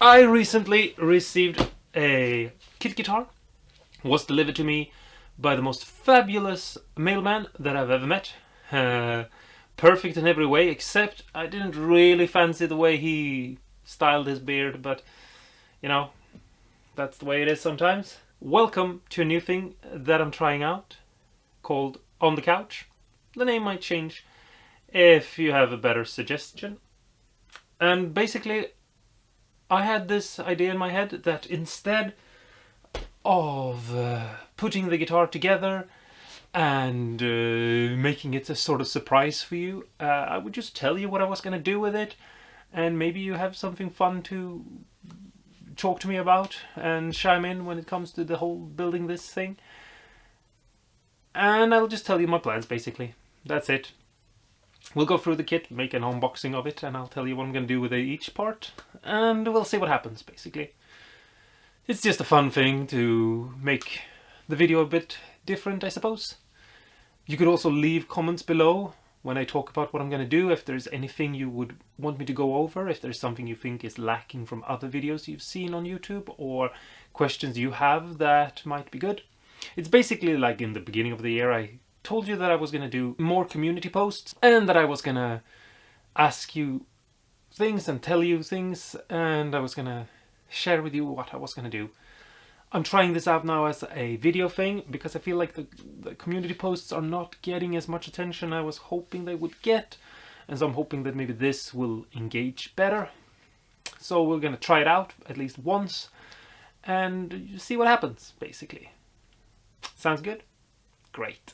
I recently received a kit guitar. It was delivered to me by the most fabulous mailman that I've ever met. Perfect in every way, except I didn't really fancy the way he styled his beard, but you know, that's the way it is sometimes. Welcome to a new thing that I'm trying out called On the Couch. The name might change if you have a better suggestion. And basically, I had this idea in my head that instead of putting the guitar together and making it a sort of surprise for you, I would just tell you what I was going to do with it, and maybe you have something fun to talk to me about and chime in when it comes to the whole building this thing. And I'll just tell you my plans, basically. That's it. We'll go through the kit, make an unboxing of it, and I'll tell you what I'm going to do with each part, and we'll see what happens, basically. It's just a fun thing to make the video a bit different, I suppose. You could also leave comments below when I talk about what I'm going to do, if there's anything you would want me to go over, if there's something you think is lacking from other videos you've seen on YouTube, or questions you have that might be good. It's basically like in the beginning of the year I told you that I was going to do more community posts, and that I was going to ask you things and tell you things, and I was going to share with you what I was going to do. I'm trying this out now as a video thing because I feel like the community posts are not getting as much attention I was hoping they would get, and so I'm hoping that maybe this will engage better. So we're going to try it out at least once and see what happens, basically. Sounds good? Great.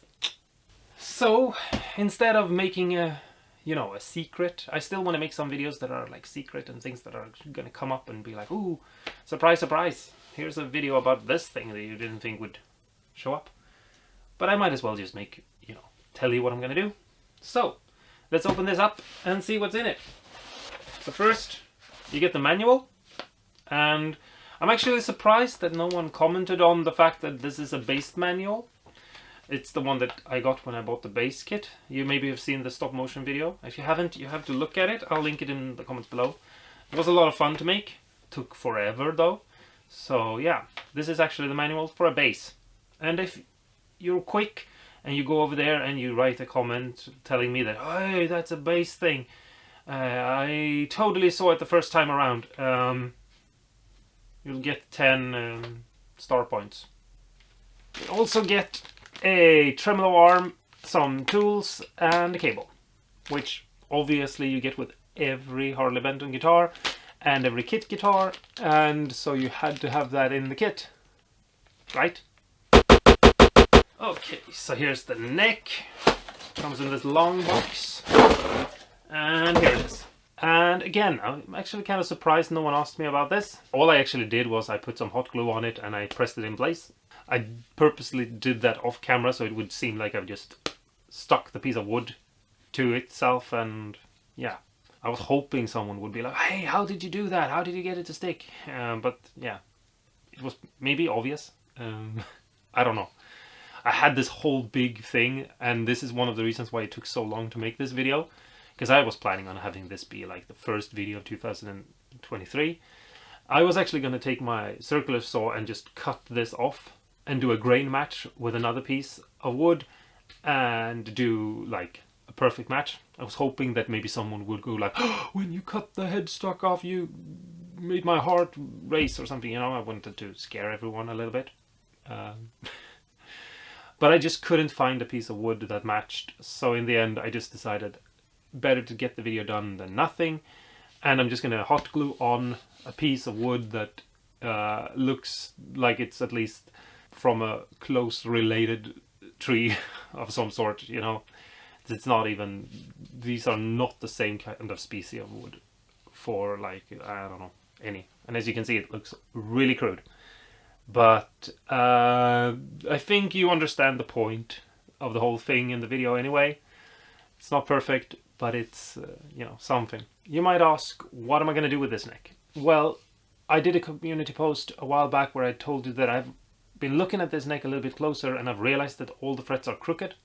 So instead of making a secret, I still want to make some videos that are like secret and things that are going to come up and be like, ooh, surprise, surprise. Here's a video about this thing that you didn't think would show up. But I might as well just make, tell you what I'm going to do. So, let's open this up and see what's in it. So first, you get the manual. And I'm actually surprised that no one commented on the fact that this is a base manual. It's the one that I got when I bought the base kit. You maybe have seen the stop motion video. If you haven't, you have to look at it. I'll link it in the comments below. It was a lot of fun to make. Took forever though. So yeah, this is actually the manual for a bass. And if you're quick and you go over there and you write a comment telling me that, hey, that's a bass thing, I totally saw it the first time around, you'll get 10 star points. You also get a tremolo arm, some tools, and a cable, which obviously you get with every Harley Benton guitar and every kit guitar, and so you had to have that in the kit, right? Okay, so here's the neck. Comes in this long box, and here it is. And again, I'm actually kind of surprised no one asked me about this. All I actually did was I put some hot glue on it and I pressed it in place. I purposely did that off camera so it would seem like I've just stuck the piece of wood to itself, and yeah. I was hoping someone would be like, hey, how did you do that? How did you get it to stick? But yeah, it was maybe obvious. I don't know. I had this whole big thing, and this is one of the reasons why it took so long to make this video, because I was planning on having this be like the first video of 2023. I was actually going to take my circular saw and just cut this off and do a grain match with another piece of wood and do like a perfect match. I was hoping that maybe someone would go like, oh, when you cut the headstock off, you made my heart race or something, I wanted to scare everyone a little bit. But I just couldn't find a piece of wood that matched, so in the end I just decided better to get the video done than nothing, and I'm just gonna hot glue on a piece of wood that looks like it's at least from a close related tree of some sort, It's not even, these are not the same kind of species of wood for like, I don't know, any. And as you can see, it looks really crude. But I think you understand the point of the whole thing in the video anyway. It's not perfect, but it's, something. You might ask, what am I going to do with this neck? Well, I did a community post a while back where I told you that I've been looking at this neck a little bit closer and I've realized that all the frets are crooked.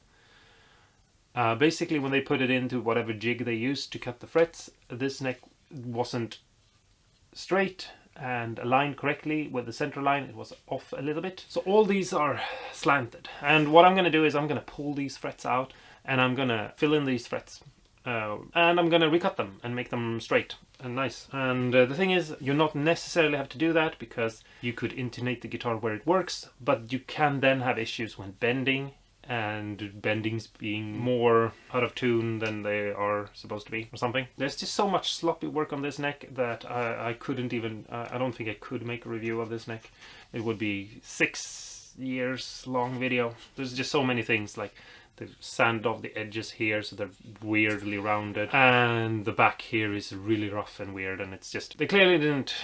Basically, when they put it into whatever jig they used to cut the frets, this neck wasn't straight, and aligned correctly with the center line. It was off a little bit. So all these are slanted. And what I'm going to do is I'm going to pull these frets out and I'm going to fill in these frets. And I'm going to recut them and make them straight and nice. And the thing is, you not necessarily have to do that because you could intonate the guitar where it works, but you can then have issues when bending, and bendings being more out of tune than they are supposed to be or something. There's just so much sloppy work on this neck that I couldn't even, I don't think I could make a review of this neck. It would be 6 years long video. There's just so many things, like they sand off the edges here so they're weirdly rounded, and the back here is really rough and weird, and it's just, they clearly didn't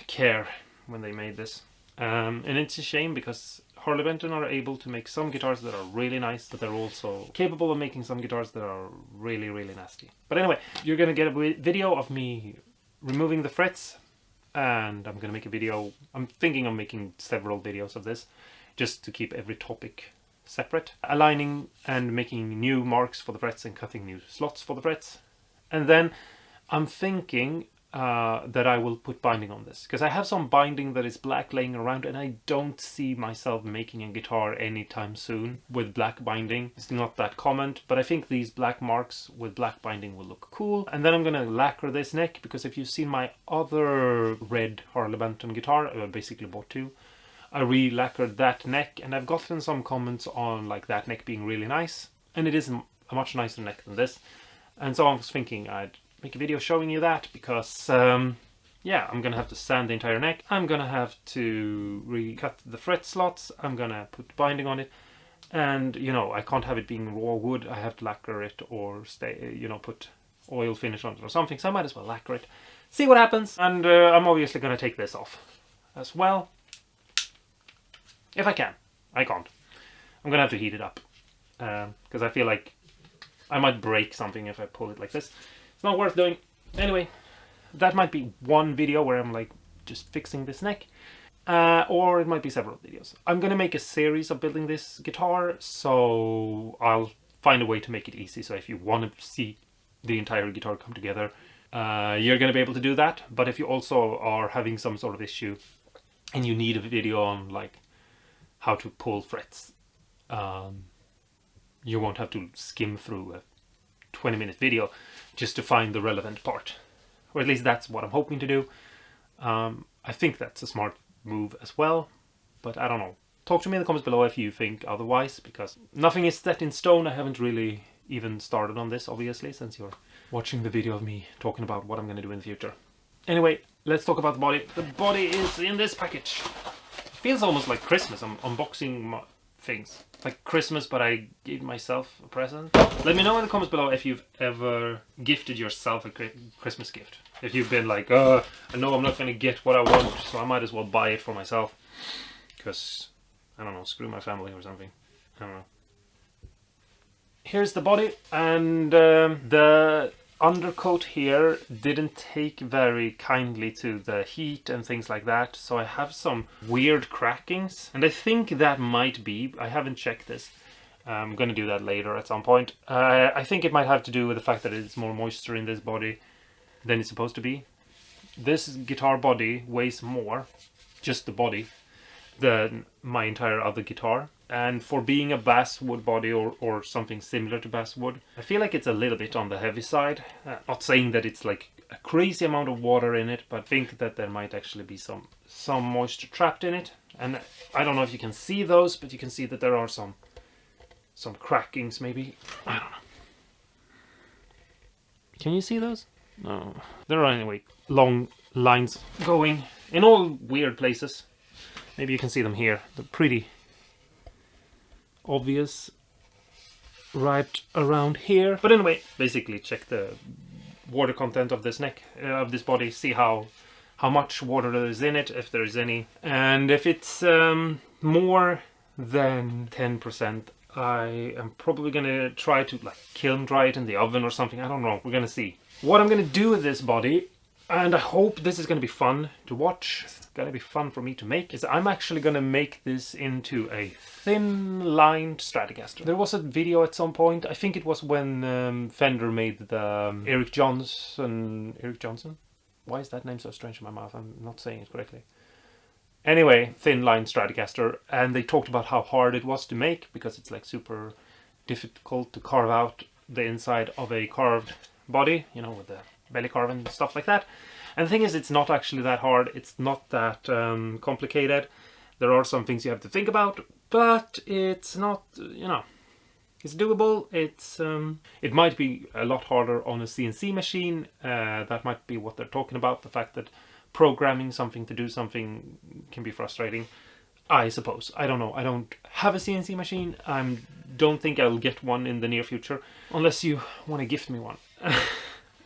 care when they made this. And it's a shame because Harley Benton are able to make some guitars that are really nice, but they're also capable of making some guitars that are really, really nasty. But anyway, you're gonna get a video of me removing the frets, and I'm gonna make a video. I'm thinking of making several videos of this, just to keep every topic separate, aligning and making new marks for the frets and cutting new slots for the frets. And then I'm thinking that I will put binding on this, because I have some binding that is black laying around, and I don't see myself making a guitar anytime soon with black binding. It's not that common, but I think these black marks with black binding will look cool. And then I'm gonna lacquer this neck, because if you've seen my other red Harley Benton guitar, I basically bought two, I re-lacquered that neck, and I've gotten some comments on like that neck being really nice, and it is a much nicer neck than this. And so I was thinking I'd make a video showing you that, because yeah, I'm gonna have to sand the entire neck, I'm gonna have to recut the fret slots, I'm gonna put binding on it, and you know, I can't have it being raw wood, I have to lacquer it or stay, you know, put oil finish on it or something, so I might as well lacquer it, see what happens. And I'm obviously gonna take this off as well, if I can. I can't. I'm gonna have to heat it up, because I feel like I might break something if I pull it like this. It's not worth doing. Anyway, that might be one video where I'm like just fixing this neck, or it might be several videos. I'm gonna make a series of building this guitar, so I'll find a way to make it easy, so if you want to see the entire guitar come together, you're gonna be able to do that. But if you also are having some sort of issue and you need a video on like how to pull frets, you won't have to skim through a 20-minute video just to find the relevant part, or at least that's what I'm hoping to do. I think that's a smart move as well, but I don't know. Talk to me in the comments below if you think otherwise, because nothing is set in stone. I haven't really even started on this, obviously, since you're watching the video of me talking about what I'm going to do in the future. Anyway, let's talk about the body. The body is in this package. It feels almost like Christmas. I'm unboxing things like Christmas, but I gave myself a present. Let me know in the comments below if you've ever gifted yourself a Christmas gift. If you've been like, I know I'm not going to get what I want, so I might as well buy it for myself, because I don't know, screw my family or something. I don't know. Here's the body, and the undercoat here didn't take very kindly to the heat and things like that, so I have some weird crackings, and I think that might be, I haven't checked this, I'm gonna do that later at some point. I think it might have to do with the fact that it's more moisture in this body than it's supposed to be. This guitar body weighs more, just the body, than my entire other guitar. And for being a basswood body or something similar to basswood, I feel like it's a little bit on the heavy side. Not saying that it's like a crazy amount of water in it, but I think that there might actually be some moisture trapped in it. And I don't know if you can see those, but you can see that there are some crackings maybe. I don't know. Can you see those? No. There are anyway long lines going in all weird places. Maybe you can see them here. They're pretty obvious right around here. But anyway, basically check the water content of this neck, of this body, see how much water there is in it, if there is any. And if it's more than 10%, I am probably gonna try to like kiln dry it in the oven or something. I don't know, we're gonna see. What I'm gonna do with this body, and I hope this is gonna be fun to watch, it's gonna be fun for me to make, is I'm actually gonna make this into a thin lined Stratocaster. There was a video at some point, I think it was when Fender made the Eric Johnson Why is that name so strange in my mouth? I'm not saying it correctly. Anyway, Thin Line Stratocaster, and they talked about how hard it was to make because it's like super difficult to carve out the inside of a carved body, you know, with the belly carve and stuff like that. And the thing is, it's not actually that hard. It's not that complicated. There are some things you have to think about, but it's not, you know, it's doable. It might be a lot harder on a CNC machine. That might be what they're talking about. The fact that programming something to do something can be frustrating, I suppose. I don't know. I don't have a CNC machine. I don't think I'll get one in the near future, unless you want to gift me one.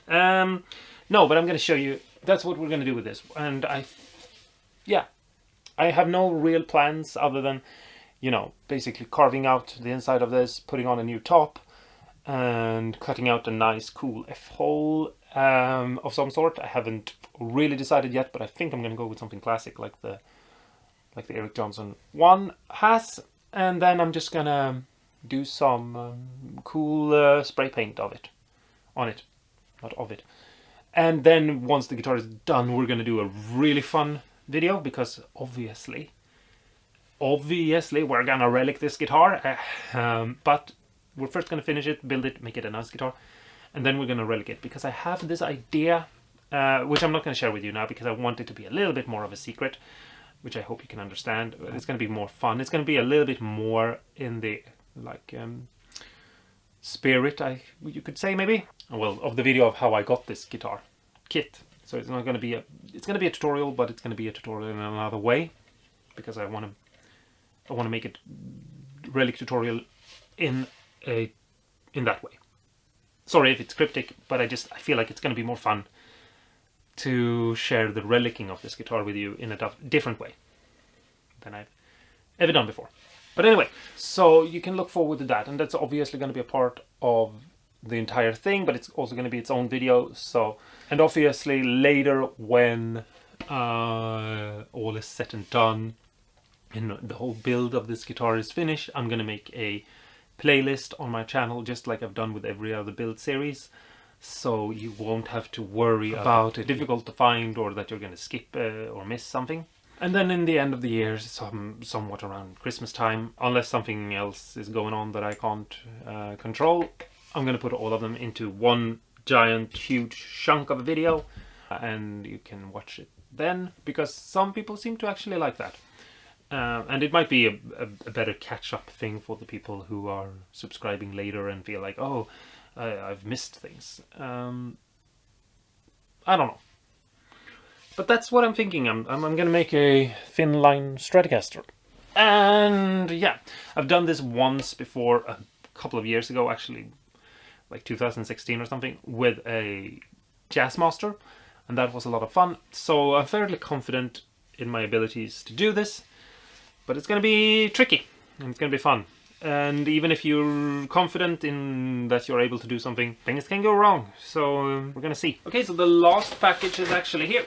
No, but I'm going to show you. That's what we're going to do with this. And I have no real plans other than, you know, basically carving out the inside of this, putting on a new top, and cutting out a nice, cool F-hole of some sort. I haven't really decided yet, but I think I'm going to go with something classic like the Eric Johnson one has. And then I'm just going to do some cool spray paint on it. And then once the guitar is done, we're going to do a really fun video because obviously we're going to relic this guitar. But we're first going to finish it, build it, make it a nice guitar. And then we're going to relic it because I have this idea, which I'm not going to share with you now because I want it to be a little bit more of a secret, which I hope you can understand. It's going to be more fun. It's going to be a little bit more in the spirit, you could say, maybe. Well, of the video of how I got this guitar kit. So it's not going to be it's going to be a tutorial, but it's going to be a tutorial in another way because I want to make it relic tutorial in that way. Sorry if it's cryptic, but I feel like it's going to be more fun to share the relicking of this guitar with you in a different way than I've ever done before. But anyway, so you can look forward to that, and that's obviously going to be a part of the entire thing, but it's also going to be its own video. So, and obviously later when all is said and done and the whole build of this guitar is finished, I'm going to make a playlist on my channel just like I've done with every other build series, so you won't have to worry about it difficult to find or that you're going to skip or miss something. And then in the end of the year, somewhat around Christmas time, unless something else is going on that I can't control, I'm going to put all of them into one giant, huge chunk of a video, and you can watch it then, because some people seem to actually like that. And it might be a better catch-up thing for the people who are subscribing later and feel like, oh, I've missed things. I don't know. But that's what I'm thinking. I'm going to make a Thin Line Stratocaster. And yeah, I've done this once before, a couple of years ago, actually, like 2016 or something, with a Jazzmaster. And that was a lot of fun. So I'm fairly confident in my abilities to do this. But it's going to be tricky, and it's going to be fun. And even if you're confident in that you're able to do something, things can go wrong. So we're going to see. Okay, so the last package is actually here.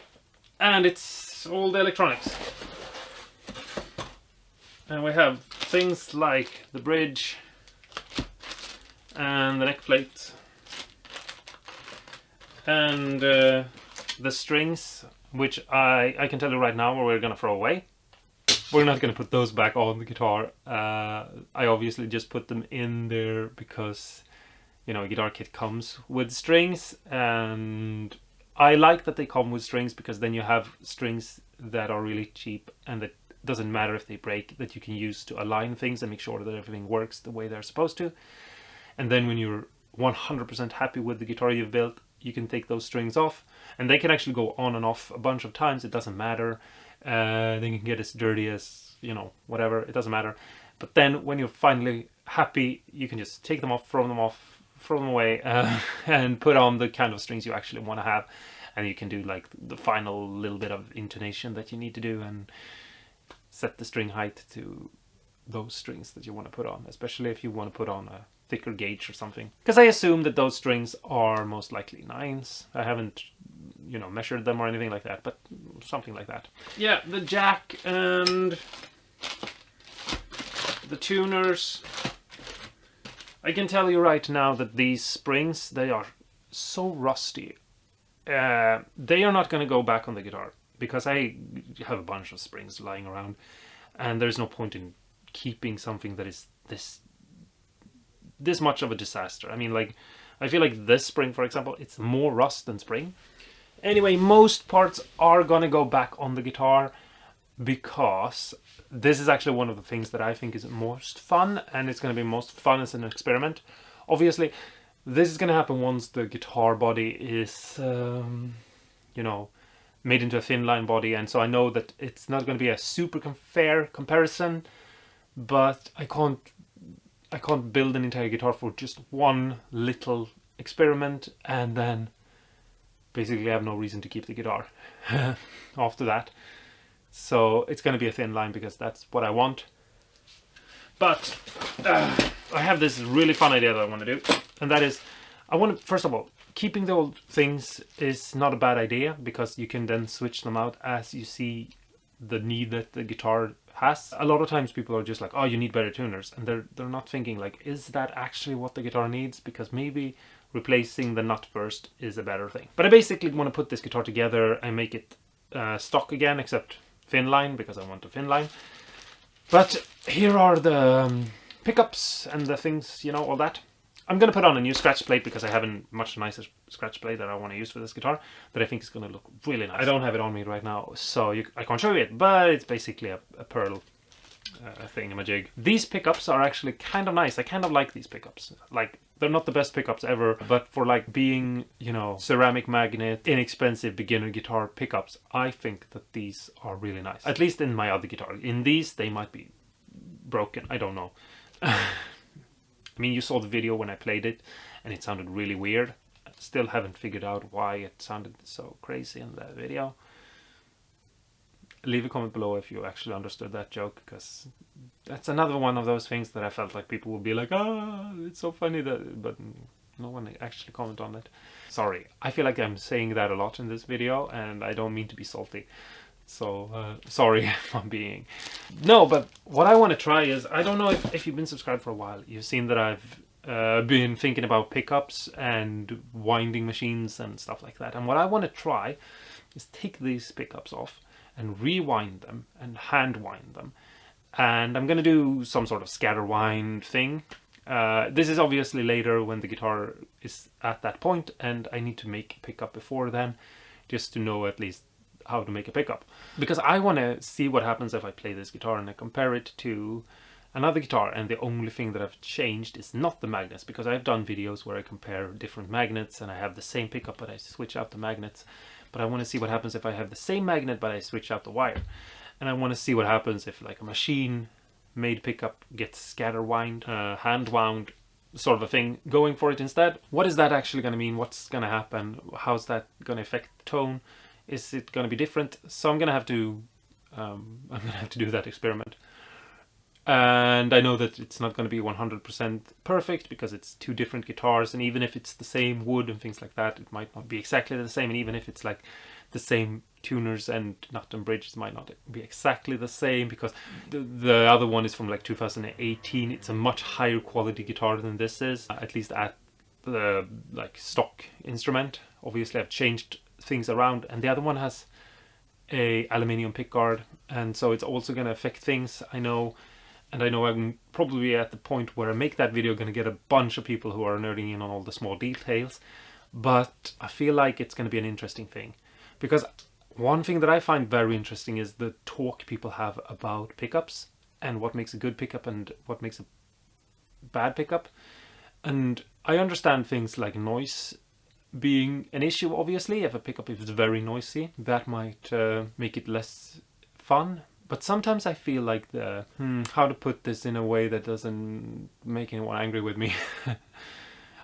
And it's all the electronics. And we have things like the bridge and the neck plate and the strings, which I can tell you right now we're going to throw away. We're not going to put those back on the guitar. I obviously just put them in there because, you know, a guitar kit comes with strings, and I like that they come with strings because then you have strings that are really cheap and that doesn't matter if they break, that you can use to align things and make sure that everything works the way they're supposed to. And then when you're 100% happy with the guitar you've built, you can take those strings off, and they can actually go on and off a bunch of times. It doesn't matter. They can get as dirty as, you know, whatever. It doesn't matter. But then when you're finally happy, you can just take them off, throw them away, and put on the kind of strings you actually want to have. And you can do like the final little bit of intonation that you need to do and set the string height to those strings that you want to put on, especially if you want to put on a thicker gauge or something. Because I assume that those strings are most likely 9s. I haven't, you know, measured them or anything like that, but something like that. Yeah, the jack and the tuners. I can tell you right now that these springs, they are so rusty. they are not going to go back on the guitar because I have a bunch of springs lying around, and there's no point in keeping something that is this much of a disaster. I mean, like, I feel like this spring, for example, it's more rust than spring. Anyway, most parts are gonna go back on the guitar because this is actually one of the things that I think is most fun, and it's gonna be most fun as an experiment. Obviously, this is gonna happen once the guitar body is, you know, made into a thin line body, and so I know that it's not gonna be a super fair comparison, but I can't build an entire guitar for just one little experiment and then basically have no reason to keep the guitar after that. So it's going to be a thin line because that's what I want. But I have this really fun idea that I want to do, and that is, I want to, first of all, keeping the old things is not a bad idea because you can then switch them out as you see the need that the guitar has. A lot of times people are just like, oh, you need better tuners, and they're not thinking like, is that actually what the guitar needs? Because maybe replacing the nut first is a better thing. But I basically want to put this guitar together and make it stock again, except thin line, because I want a thin line. But here are the pickups and the things, you know, all that. I'm going to put on a new scratch plate because I have a much nicer scratch plate that I want to use for this guitar that I think is going to look really nice. I don't have it on me right now, so I can't show you it, but it's basically a pearl thingamajig. These pickups are actually kind of nice. I kind of like these pickups. Like, they're not the best pickups ever, but for like being, you know, ceramic magnet, inexpensive beginner guitar pickups, I think that these are really nice. At least in my other guitar. In these, they might be broken. I don't know. I mean, you saw the video when I played it, and it sounded really weird. I still haven't figured out why it sounded so crazy in the video. Leave a comment below if you actually understood that joke, because that's another one of those things that I felt like people would be like, ah, it's so funny, that, but no one actually commented on it. Sorry, I feel like I'm saying that a lot in this video, and I don't mean to be salty. So, sorry if I'm being... No, but what I want to try is, I don't know if you've been subscribed for a while, you've seen that I've been thinking about pickups and winding machines and stuff like that. And what I want to try is take these pickups off and rewind them and hand wind them. And I'm going to do some sort of scatter wind thing. This is obviously later when the guitar is at that point, and I need to make a pickup before then, just to know at least how to make a pickup. Because I want to see what happens if I play this guitar and I compare it to another guitar, and the only thing that I've changed is not the magnets, because I've done videos where I compare different magnets and I have the same pickup but I switch out the magnets. But I want to see what happens if I have the same magnet but I switch out the wire. And I want to see what happens if like a machine made pickup gets scatter wind, hand wound sort of a thing going for it instead. What is that actually going to mean? What's going to happen? How's that going to affect the tone? Is it going to be different? So I'm going to have to do that experiment. And I know that it's not going to be 100% perfect because it's two different guitars, and even if it's the same wood and things like that, it might not be exactly the same. And even if it's like the same tuners and nut and bridges, might not be exactly the same, because the other one is from like 2018. It's a much higher quality guitar than this is, at least at the like stock instrument. Obviously I've changed things around, and the other one has a aluminium pickguard, and so it's also going to affect things, I know. And I know I'm probably at the point where I make that video going to get a bunch of people who are nerding in on all the small details, but I feel like it's going to be an interesting thing. Because one thing that I find very interesting is the talk people have about pickups, and what makes a good pickup and what makes a bad pickup. And I understand things like noise being an issue, obviously. If a pickup is very noisy, that might make it less fun. But sometimes I feel like how to put this in a way that doesn't make anyone angry with me.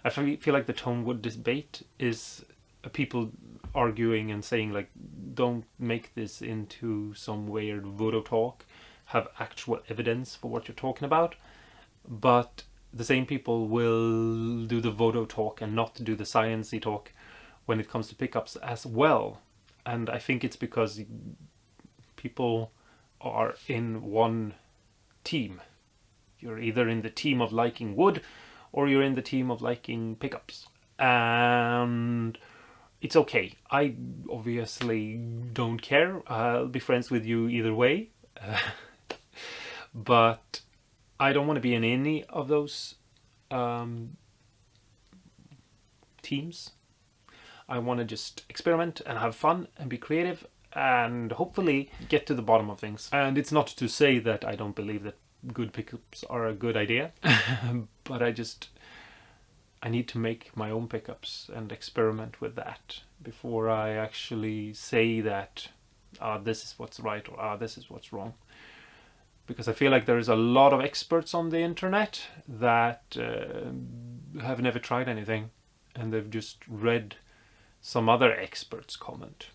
I feel like the tone wood debate is people arguing and saying like, don't make this into some weird voodoo talk, have actual evidence for what you're talking about. But the same people will do the voodoo talk and not do the sciencey talk when it comes to pickups as well. And I think it's because people are in one team. You're either in the team of liking wood or you're in the team of liking pickups. And it's okay. I obviously don't care. I'll be friends with you either way. But I don't want to be in any of those teams. I want to just experiment and have fun and be creative and hopefully get to the bottom of things. And it's not to say that I don't believe that good pickups are a good idea, but I need to make my own pickups and experiment with that before I actually say that this is what's right or this is what's wrong. Because I feel like there's a lot of experts on the internet that have never tried anything, and they've just read some other expert's comment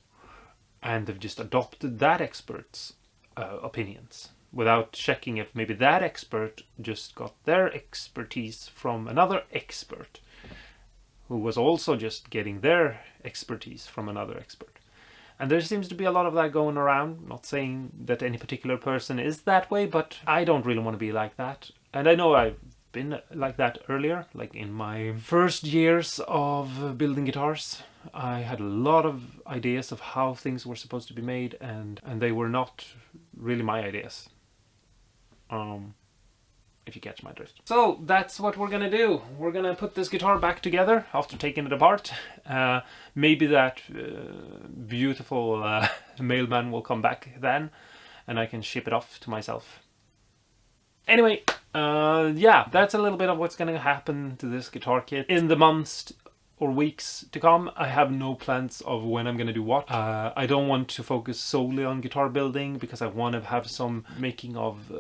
and they've just adopted that expert's opinions without checking if maybe that expert just got their expertise from another expert who was also just getting their expertise from another expert. And there seems to be a lot of that going around. Not saying that any particular person is that way, but I don't really want to be like that. And I know I've been like that earlier, like in my first years of building guitars. I had a lot of ideas of how things were supposed to be made, and they were not really my ideas. If you catch my drift. So that's what we're gonna do. We're gonna put this guitar back together after taking it apart. Maybe that beautiful mailman will come back then, and I can ship it off to myself. Anyway, yeah, that's a little bit of what's gonna happen to this guitar kit in the months or weeks to come. I have no plans of when I'm gonna do what. I don't want to focus solely on guitar building because I want to have some making of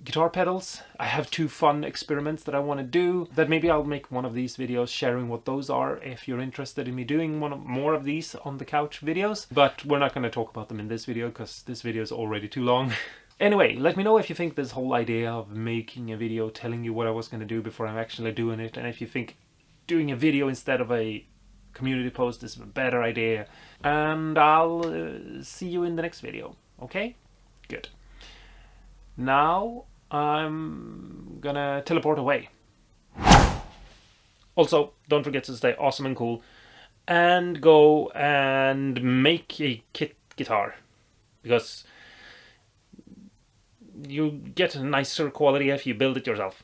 guitar pedals. I have 2 fun experiments that I want to do, that maybe I'll make one of these videos sharing what those are if you're interested in me doing more of these on the couch videos. But we're not going to talk about them in this video because this video is already too long. Anyway, let me know if you think this whole idea of making a video telling you what I was going to do before I'm actually doing it, and if you think doing a video instead of a community post is a better idea. And I'll see you in the next video. Okay? Good. Now I'm gonna teleport away. Also, don't forget to stay awesome and cool and go and make a kit guitar, because you get a nicer quality if you build it yourself.